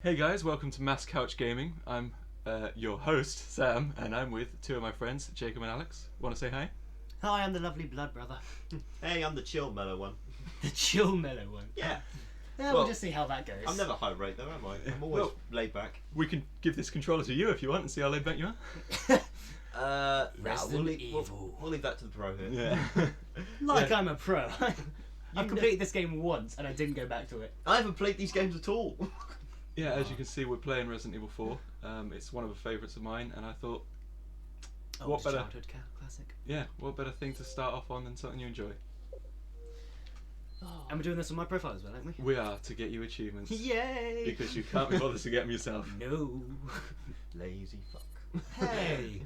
Hey guys, welcome to Mass Couch Gaming. I'm your host, Sam, and I'm with two of my friends, Jacob and Alex. Want to say hi? Hi, I'm the lovely blood brother. Hey, I'm the chill mellow one. The chill mellow one. Yeah. Yeah, Well, we'll just see how that goes. I'm never high rate though, am I? I'm always Well- laid back. We can give this controller to you if you want and see how laid back you are. We'll leave, Evil. we'll leave that to the pro here. Yeah. Like I'm a pro. I've completed this game once and I didn't go back to it. I haven't played these games at all. Yeah, as you can see, we're playing Resident Evil 4. It's one of the favourites of mine, and I thought, Old better- childhood classic. yeah, what better thing to start off on than something you enjoy? And we're doing this on my profile as well, aren't we? We are, to get you achievements. Yay! Because you can't be bothered to get them yourself. No. Lazy fuck. Hey.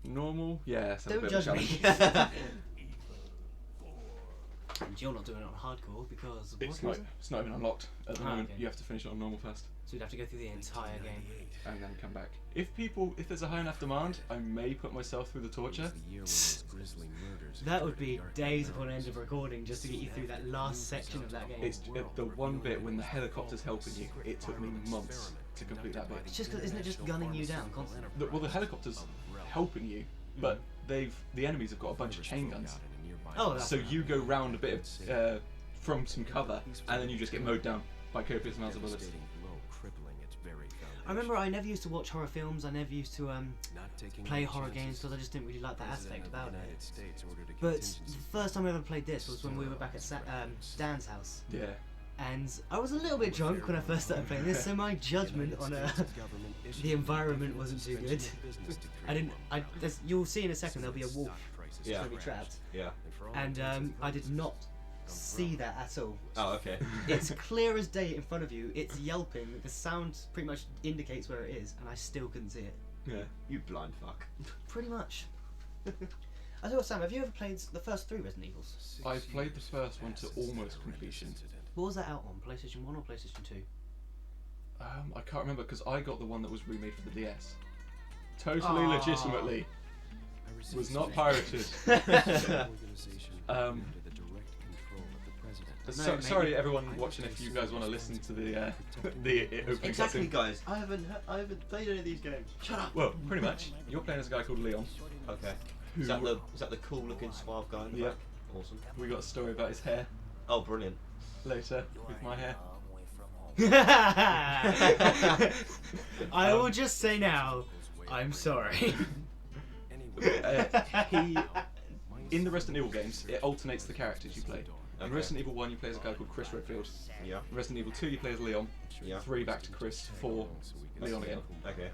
Normal? Yeah, sounds a Don't bit of a judge challenge. me. And you're not doing it on hardcore because It's what was not even unlocked at the Ah, moment. okay. You have to finish it on normal first. So we'd have to go through the entire game. And then come back. If there's a high enough demand, I may put myself through the torture. That would be days upon end of recording just to get you through that last section of that game. It's the one bit when the helicopter's helping you. It took me months to complete that bit. It's just 'cause isn't it just gunning you down constantly? Well, the helicopter's helping you, but the enemies have got a bunch of chain guns. Oh, that's So you go round a bit of, from some cover, and then you just get mowed down by copious amounts of bullets. I remember I never used to watch horror films. I never used to play horror games because I just didn't really like that aspect about it. But the first time I ever played this was when we were back at Dan's house, Yeah. and I was a little bit drunk when I first started playing this, so my judgment on the environment wasn't too good. You'll see in a second there'll be a wolf Yeah. going to be trapped, Yeah. and I did not see that at all. Oh, okay. It's clear as day in front of you. It's yelping. The sound pretty much indicates where it is, and I still couldn't see it. Yeah. You blind fuck. Pretty much. I tell you what, Sam, have you ever played the first 3 Resident Evils? I played the first one to almost completion. What was that out on? PlayStation 1 or PlayStation 2? I can't remember because I got the one that was remade for the DS. Totally Aw. legitimately. Was not pirated. Sorry, everyone watching. If you guys want to listen to the opening Exactly, cutscene. guys. I haven't played any of these games. Shut up. Well, pretty much. You're playing as a guy called Leon. Okay. Who- Is that the cool looking suave guy in the Yeah. back? Awesome. We got a story about his hair Oh, brilliant. later with my hair. I will just say now, I'm sorry. He in the Resident Evil games, it alternates the characters you play. In Okay. Resident Evil 1, you play as a guy called Chris Redfield. Yeah. In Resident Evil 2, you play as Leon. Yeah. 3 back to Chris. 4 Leon again. Okay.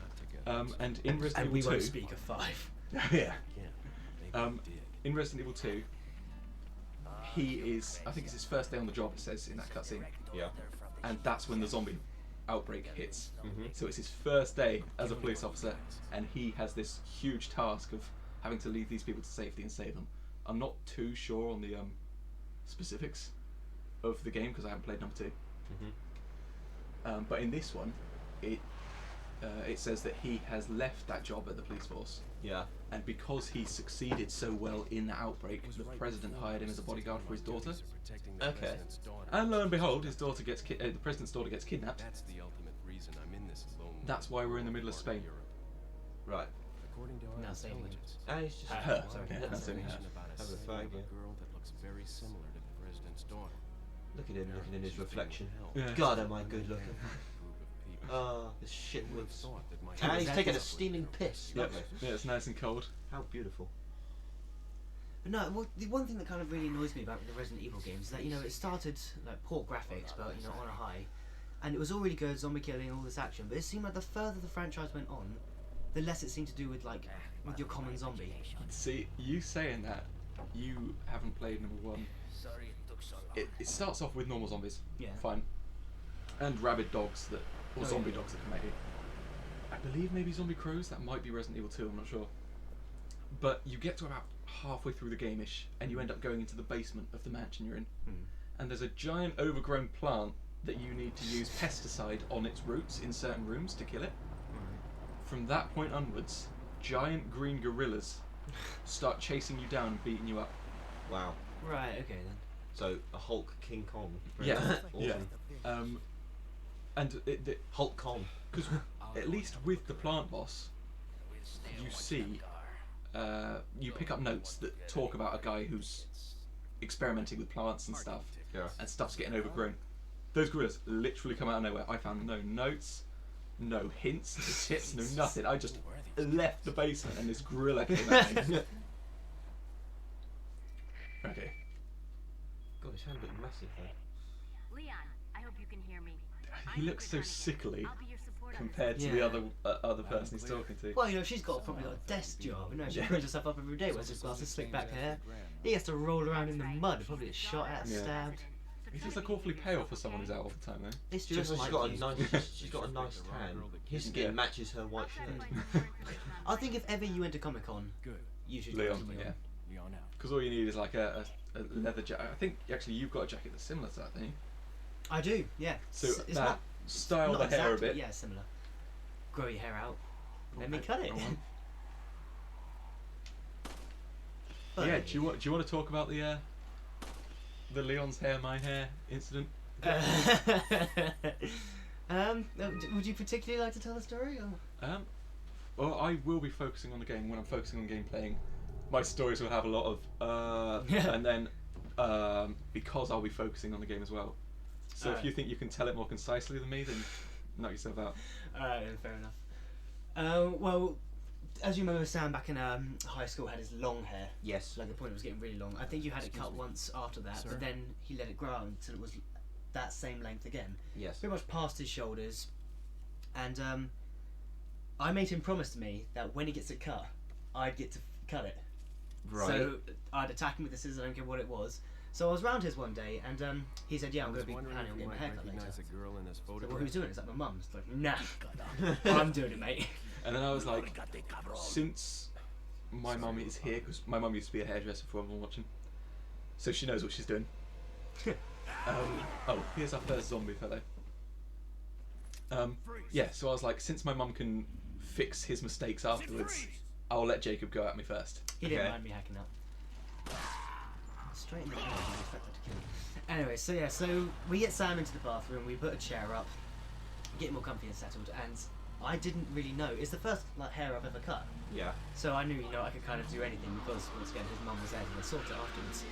And in Resident And Evil we 2, won't speak of 5. yeah. In Resident Evil 2, he is. I think it's his first day on the job. It says in that cutscene, Yeah. and that's when the zombie outbreak hits. Mhm. So it's his first day as a police officer, and he has this huge task of having to lead these people to safety and save them. I'm not too sure on the specifics of the game because I haven't played number 2. Mhm. But in this one, it says that he has left that job at the police force. Yeah. And because he succeeded so well in that outbreak, the president hired him as a bodyguard for his daughter. Okay. And lo and behold, his daughter gets the president's daughter gets kidnapped. That's the ultimate reason I'm in this alone. That's why we're in the middle of Spain. Right. According to our Now say intelligence, And it's just Her. Sorry. Yeah, that's it. information about a Have a symbol fag, of a yeah. girl that looks very similar to the president's daughter. look at him looking in his reflection. Yeah. God, am I good looking? Group of people. Ah, this shit Who would have looks. thought that my And he's taking a was steaming piss. Yep. Lovely. Yeah, it's nice and cold. How beautiful. But no, well, the one thing that kind of really annoys me about the Resident Evil games is that, it started like poor graphics, but on a high, and it was all really good, zombie killing, all this action. But it seemed like the further the franchise went on, the less it seemed to do with with your common zombie. See, you saying that, you haven't played number 1. It starts off with normal zombies. Yeah. Fine. And rabid dogs or Oh, zombie yeah. dogs that come at you. I believe maybe zombie crows. That might be Resident Evil 2. I'm not sure. But you get to about halfway through the game-ish, and you end up going into the basement of the mansion you're in. Mm. And there's a giant overgrown plant that you need to use pesticide on its roots in certain rooms to kill it. From that point onwards, giant green gorillas start chasing you down and beating you up. Wow. Right. Okay then. So a Hulk King Kong. Yeah. Awesome. Yeah. And Hulk Con. because at least with the plant boss, you see, you pick up notes that talk about a guy who's experimenting with plants and stuff, Yeah. and stuff's getting overgrown. Those gorillas literally come out of nowhere. I found no notes, no hints, no tips, no nothing. I just left the basement and this gorilla came at me. Okay. God, his hand looked massive though. Leon, I hope you can hear me. He I'm looks so Dr. Johnny. sickly I'll be your support on compared to Yeah. the other person he's talking to. Well, you know, she's probably got a desk job. You know, she Yeah. cleans herself up every day. Wears his glasses, slick back hair. He has to roll around in the mud, probably get shot at, Yeah. stabbed. He looks like awfully pale for someone who's out all the time, though. It's Just just she's like got a you. nice, she's got a nice tan. His skin Yeah. matches her white shirt. I think if ever you went to Comic Con, Good. you should Leon, go to yeah. Leon out. Because all you need is like a leather jacket. I think actually you've got a jacket that's similar to that, don't you? I do, yeah. So It's that not, style not the hair exact, a bit. but yeah, similar. Grow your hair out. Let me Okay, cut it. go on. But- Yeah. Do you want to talk about the Leon's hair, my hair incident? Would you particularly like to tell the story? Or? Well, I will be focusing on the game. When I'm focusing on game playing, my stories will have a lot of and then because I'll be focusing on the game as well. So if Alright. you think you can tell it more concisely than me, then knock yourself out. Alright, fair enough. Well, as you remember, Sam back in high school had his long hair. Yes. Like the point it was getting really long. I think you had it cut once after that, Sir? but then he let it grow out until it was that same length again, Yes. pretty much past his shoulders. And I made him promise to me that when he gets it cut, I'd get to cut it. Right. So I'd attack him with the scissors, I don't care what it was. So I was round his one day, and he said, "Yeah, I I'm was going to be wondering planning if on you getting a might haircut later." recognize a girl in this So, photograph. well, who's doing it? It's like my mum. It's like, nah, I'm doing it, mate. And then I was like, since my mum is here, because my mum used to be a hairdresser for everyone watching, so she knows what she's doing. Oh, here's our first zombie fellow. Yeah, so I was like, since my mum can fix his mistakes afterwards, I'll let Jacob go at me first. He didn't Okay. mind me hacking up. Straight in the head, you'd expect that to kill him. Anyway, so we get Sam into the bathroom, we put a chair up, get him all comfy and settled, and I didn't really know. It's the first hair I've ever cut. Yeah. So I knew, I could kind of do anything because, once again, his mum was there and I sorted it afterwards.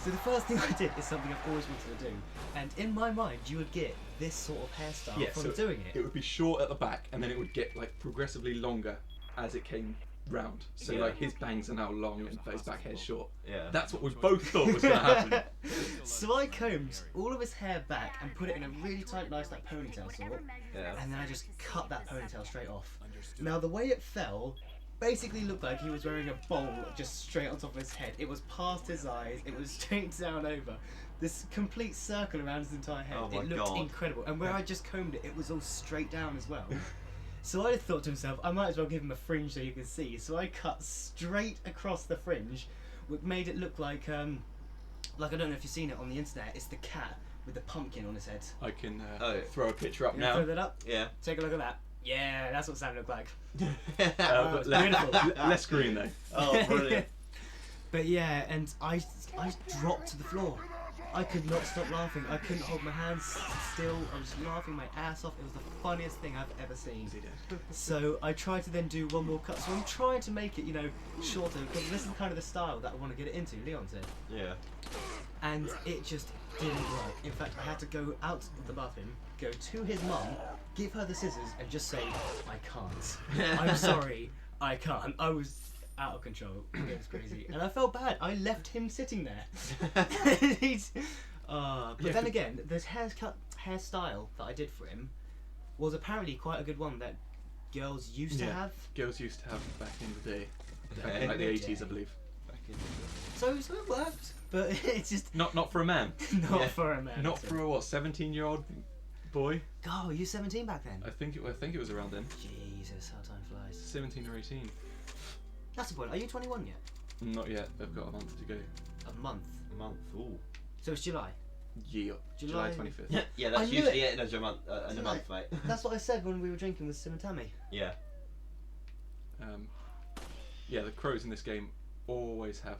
So the first thing I did is something I've always wanted to do. And in my mind, you would get this sort of hairstyle Yeah, from so doing it. It would be short at the back, and then it would get like progressively longer as it came round. So Yeah. like his bangs are now long and his back hair's short. Yeah. That's what we both thought was going to happen. So I combed all of his hair back and put it in a really tight, nice like ponytail sort. Yeah. And then I just cut that ponytail straight off. Now the way it fell basically looked like he was wearing a bowl just straight on top of his head. It was past his eyes, it was straight down over. This complete circle around his entire head. Oh my it looked God. incredible. And where I just combed it, it was all straight down as well. So I thought to myself, I might as well give him a fringe so you can see. So I cut straight across the fringe, which made it look like I don't know if you've seen it on the internet, it's the cat with the pumpkin on his head. I can Oh. throw a picture up You wanna now. throw that up? Yeah. Take a look at that. Yeah, that's what Sam looked like. But beautiful. less green though. Oh, brilliant. But yeah, and I dropped to the floor. I could not stop laughing. I couldn't hold my hands still. I was laughing my ass off. It was the funniest thing I've ever seen. So I tried to then do one more cut. So I'm trying to make it, shorter because this is kind of the style that I want to get it into. Leon said, Yeah. and it just didn't work. In fact, I had to go out of the bathroom, go to his mum, give her the scissors, and just say, "I can't. I'm sorry, I can't." I was out of control. It was crazy, and I felt bad. I left him sitting there. But Yeah, then again, this hairstyle that I did for him was apparently quite a good one that girls used to Yeah. have. Girls used to have back in the day, Okay. in like the Yeah. 80s, I believe. Back in. So it worked, but it's just Not for a man. not Yeah. for a man. Not for a 17-year-old boy. God, were you 17 back then? I think it was around then. Jesus, how time flies. 17 or 18. That's the point. Are you 21 yet? Not yet. I've got a month to go. A month. A month. Ooh. So it's July. Yeah. July 25th. Yeah, I that's knew usually it. it in a month, mate. That's what I said when we were drinking with Sim and Tammy. Yeah. Yeah, the crows in this game always have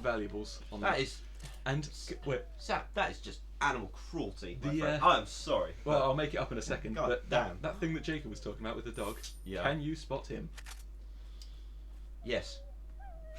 valuables on them. That is And wait, Sam. That is just animal cruelty. My The, friend. I'm sorry. Well, I'll make it up in a second. God but damn. that thing that Jacob was talking about with the dog, Yeah. can you spot him? Yes.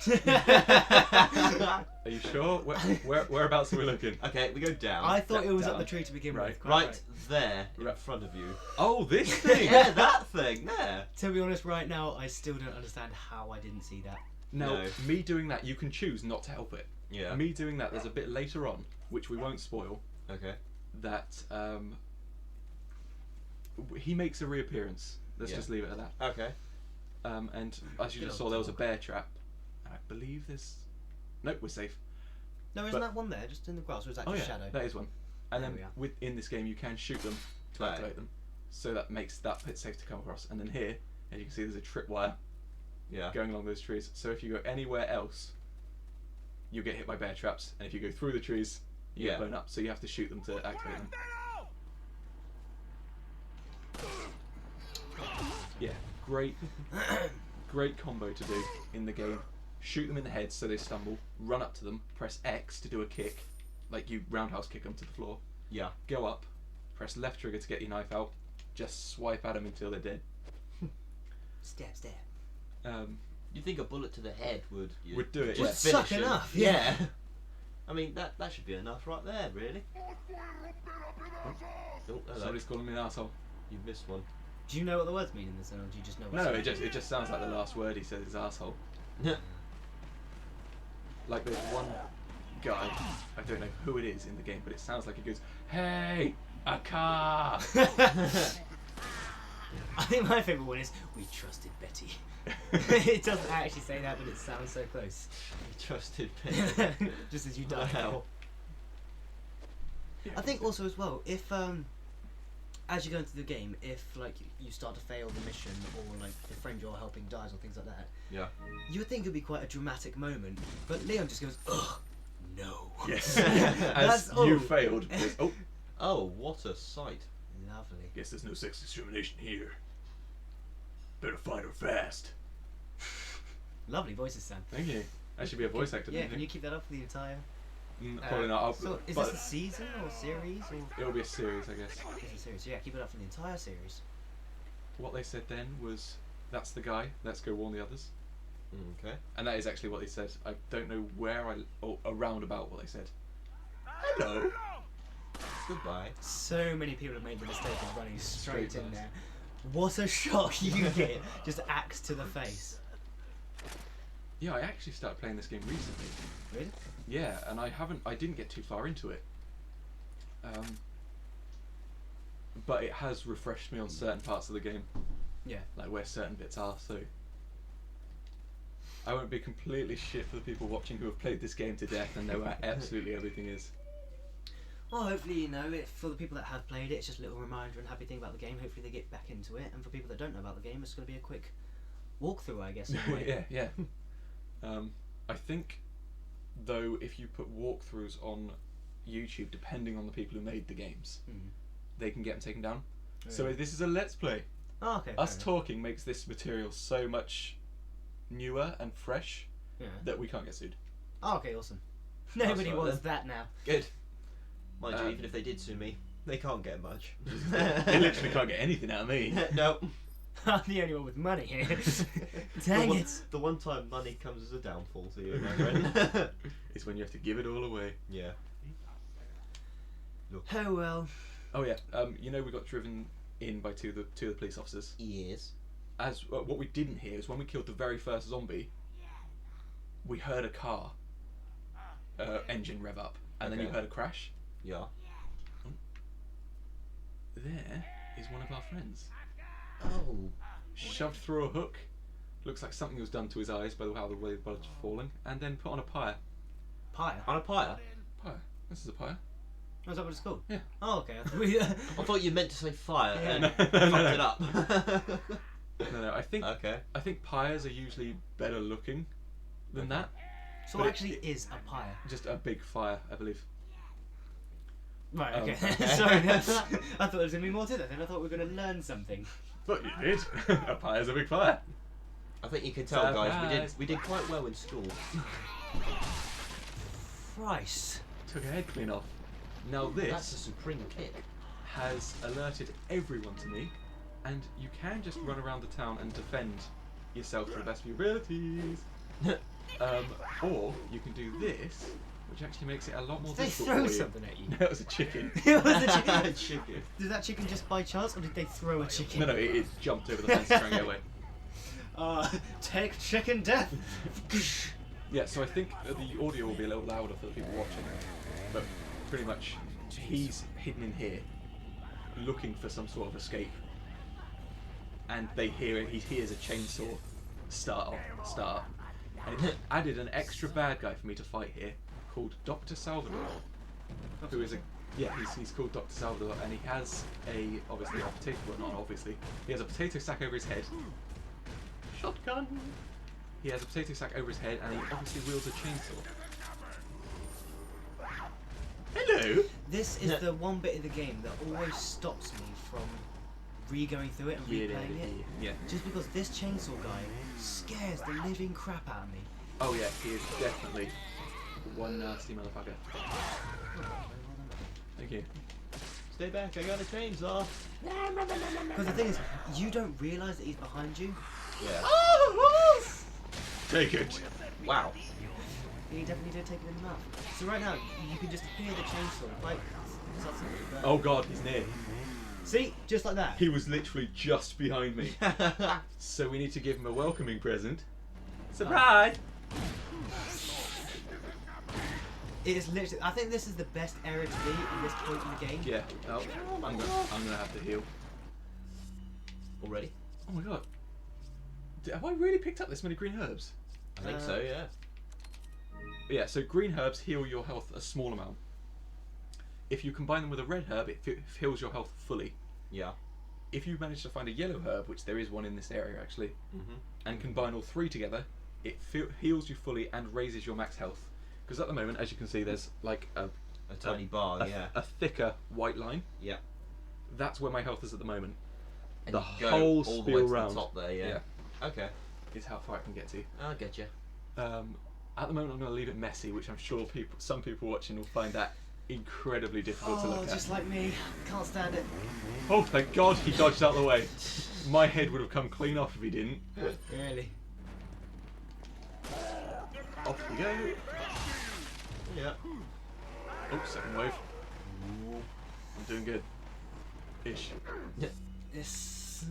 Are you sure? Whereabouts are we looking? Okay, we go down. I thought it was up Down. the tree to begin Right. with. Quite right there in Right. front of you. Oh, this thing! Yeah, that thing there. To be honest, right now, I still don't understand how I didn't see that. Now, No. me doing that, you can choose not to help it. Yeah. Me doing that, there's a bit later on, which we won't spoil, Okay. that he makes a reappearance. Let's Yeah. just leave it at that. Okay. And as you Good just old saw, there was a dog. bear trap. And I believe there's... Nope, we're safe. No, isn't But- that one there, just in the grass, or is that Oh just yeah, shadow? that is one. And There then we are. within this game, you can shoot them to Right. activate them. So that makes that pit safe to come across. And then here, as you can see, there's a tripwire Yeah. going along those trees. So if you go anywhere else, you get hit by bear traps. And if you go through the trees, you Yeah. get blown up. So you have to shoot them to activate them. Yeah, great combo to do in the game. Shoot them in the head so they stumble, run up to them, press X to do a kick, like you roundhouse kick them to the floor, Yeah. go up, press left trigger to get your knife out, just swipe at them until they're dead. Stab, stab. You think a bullet to the head would Would do it, just yeah. finish Suck him? enough, Yeah. I mean that should be enough right there, really. Oh, hello. Somebody's calling me an asshole. You missed one. Do you know what the words mean in this, or do you just know what No, it's it just sounds like the last word he says is asshole. Like there's one guy, I don't know who it is in the game, but it sounds like he goes, "Hey, a car!" I think my favourite one is, "We trusted Betty." It doesn't actually say that, but it sounds so close. Trusted Just as you die. Wow. Yeah, I think also as well, if as you go into the game, if like you start to fail the mission, or like the friend you're helping dies, or things like that, Yeah. you would think it'd be quite a dramatic moment. But Leon just goes, "Ugh, no." Yes. That's As you all. failed. he goes, oh, Oh, what a sight. Lovely. guess there's no sex discrimination here. Better find her fast. Lovely voices, Sam. Thank you. I should be a voice actor. Yeah, don't can you you keep that up for the entire? Probably not. I'll, So, is but this a season or series? Or it'll be a series, I guess. it's a series. Yeah, keep it up for the entire series. What they said then was, "That's the guy. Let's go warn the others." Okay. And that is actually what they said. I don't know where or around about what they said. Hello. Goodbye. So many people have made the mistake of running straight Straight in past. there. What a shock you get! Just axe to the face. Yeah, I actually started playing this game recently. Really? Yeah, and I didn't get too far into it. But it has refreshed me on certain parts of the game, Yeah. like where certain bits are, so I won't be completely shit for the people watching who have played this game to death and know where absolutely everything is. Well, hopefully, you know, for the people that have played it, it's just a little reminder and happy thing about the game. Hopefully they get back into it. And for people that don't know about the game, it's going to be a quick walkthrough, I guess. In a way. Yeah. I think, though, if you put walkthroughs on YouTube, depending on the people who made the games, Mhm. they can get them taken down. So Really? this is a let's play. Oh, okay. Us fair talking makes this material so much newer and fresh enough. Yeah. that we can't get sued. Oh, okay, awesome. Nobody right wants that now. Good. Mind you, Um, even if they did sue me, they can't get much. They literally can't get anything out of me. No. I'm the only one with money here. the Dang one, it. The one time money comes as a downfall to you, my friend. It's when you have to give it all away. Yeah. Oh well. Oh yeah, you know we got driven in by two of the police officers. Yes. As what we didn't hear is when we killed the very first zombie, we heard a car engine rev up, and then you Okay. heard a crash. Yeah. There is one of our friends, Oh. shoved through a hook. Looks like something was done to his eyes by the way the bullets were falling, and then put on a pyre. Pyre. On a pyre? Pyre. This is a pyre. Oh, is that what it's called? Yeah. Oh, okay. I thought we- I thought you meant to say fire Yeah. and No, fucked no. it up. No. I Okay. think pyres are usually better looking than that. so But what it- actually is a pyre? Just a big fire, I believe. Right, Oh, okay. okay. Sorry, I thought there was going to be more to that, and I thought we were going to learn something. But you did. A pyre's a big fire. I think you can tell, guys. Surprise. We did quite well in school. Christ. Took a head clean off. Now That's a this supreme kick. has alerted everyone to me, and you can just run around the town and defend yourself to the best of your abilities. Or you can do this, which actually makes it a lot more Did they difficult throw for you. something at you? No, it was a chicken. It was a chicken. Chicken. Did that chicken just by chance, or did they throw a chicken? No, it jumped over the fence to try and get away. Take chicken death. Yeah, so I think the audio will be a little louder for the people watching, but pretty much he's hidden in here, looking for some sort of escape, and they hear it. He hears a chainsaw start, and it added an extra bad guy for me to fight here, called Dr. Salvador, who is he's called Dr. Salvador, and he has he has a potato sack over his head. Shotgun. He has a potato sack over his head, and he obviously wields a chainsaw. Hello! This is the one bit of the game that always stops me from re-going through it and replaying it. Yeah. Just because this chainsaw guy scares the living crap out of me. Oh yeah, he is definitely one nasty motherfucker. Thank you. Stay back, I got a chainsaw. Because the thing is, you don't realise that he's behind you. Yeah. Take it! Wow. He definitely did take it in the mouth. So right now, you can just hear the chainsaw. Like, Oh god, he's near. see, just like that. He was literally just behind me. So we need to give him a welcoming present. Surprise! It is literally. I think this is the best area to be at this point in the game. Yeah. Oh, I'm gonna have to heal. Already? Oh my god. Have I really picked up this many green herbs? I think so, yeah. Yeah, so green herbs heal your health a small amount. If you combine them with a red herb, it heals your health fully. Yeah. If you manage to find a yellow herb, which there is one in this area actually, Mm-hmm. and combine all three together, it heals you fully and raises your max health. Because at the moment, as you can see, there's like a tiny bar, yeah. a thicker white line. Yeah. That's where my health is at the moment. And The you go whole all the way spiel to round. the top there, yeah. Okay. Is how far I can get to. I'll get you. At the moment, I'm going to leave it messy, which I'm sure some people watching will find that incredibly difficult to Oh, look at. just like me. Can't stand it. Oh, thank God he dodged out of the way. My head would have come clean off if he didn't. Really. Off we go. Yeah. Oh, second wave. I'm doing good. Ish. This.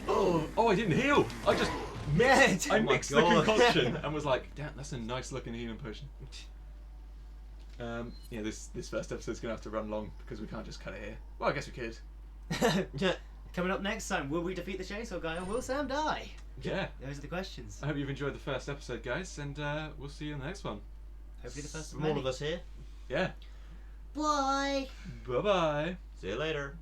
Oh, I didn't heal. I just mixed. I Oh my mixed the God. concoction and was like, damn, that's a nice looking healing potion. Yeah, this first episode's gonna have to run long because we can't just cut it here. Well, I guess we could. Yeah. Coming up next time, will we defeat the chainsaw guy or will Sam die? Yeah. Those are the questions. I hope you've enjoyed the first episode, guys, and we'll see you in the next one. Hopefully the first of From all many. of us here. Yeah. Bye. Bye bye. See you later.